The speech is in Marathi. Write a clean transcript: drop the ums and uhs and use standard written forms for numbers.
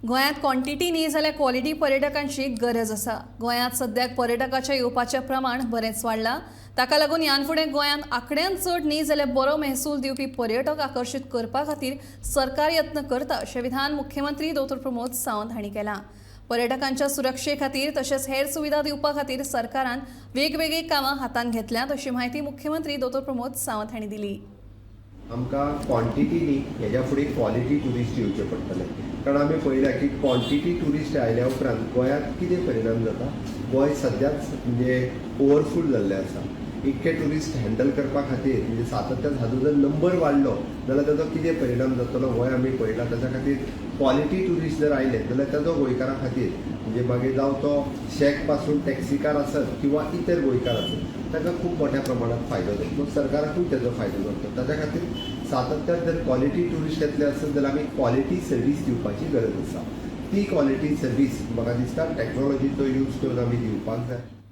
गोंयांत क्वॉन्टिटी न्ही जाल्यार क्वॉलिटी पर्यटकांची गरज आसा। गोंयांत सद्याक पर्यटकाच्या येवपाचें प्रमाण बरेंच वाडलां। ताका लागून ह्यान फुडें गोंयांत आंकड्यान चड न्ही जाल्यार बरो महसूल दिवपी पर्यटक आकर्शीत करपा खातीर सरकार यत्न करता अशें विधान मुख्यमंत्री डॉ. प्रमोद सावंत हांणी केलां। पर्यटकांच्या सुरक्षे खातीर तशेंच हेर सुविधा दिवपा खातीर सरकारान वेगवेगळी कामां हातांत घेतल्यांत अशी माहिती मुख्यमंत्री डॉ. प्रमोद सावंत हांणी दिली। आमकां क्वॉन्टिटी न्ही हेज्या फुडें क्वॉलिटी ट्युरिस्ट येवचे पडटले, कारण आमी पळयलां की क्वॉन्टिटी ट्युरिस्ट आयल्या उपरांत गोंयांत कितें परिणाम जाता। गोंय सद्याच म्हणजे ओवरफूल जाल्लें आसा। इतके ट्युरिस्ट हँडल करपा खातीर म्हणजे सातत्यान हाजो जर नंबर वाडलो जाल्यार ताजो कितें परिणाम जातलो हो आमी पळयला। ताच्या खातीर क्वॉलिटी ट्युरिस्ट जर आयले जाल्यार ताजो गोंयकारा खातीर म्हणजे मागीर जावं तो शेक पासून टॅक्सीकार आसत किंवा इतर गोंयकार आसत ताका खूब मोठ्या प्रमाणात फायदो जातलो, सरकाराकूय ताजो फायदो जातलो। ताच्या खातीर सातत्यान जर क्वॉलिटी ट्युरिस्ट येतले आसत जाल्यार आमी क्वॉलिटी सर्वीस दिवपाची गरज आसा। ती क्वॉलिटी सर्वीस म्हाका दिसता टॅक्नॉलॉजीचो यूज करून आमी दिवपाक जाय।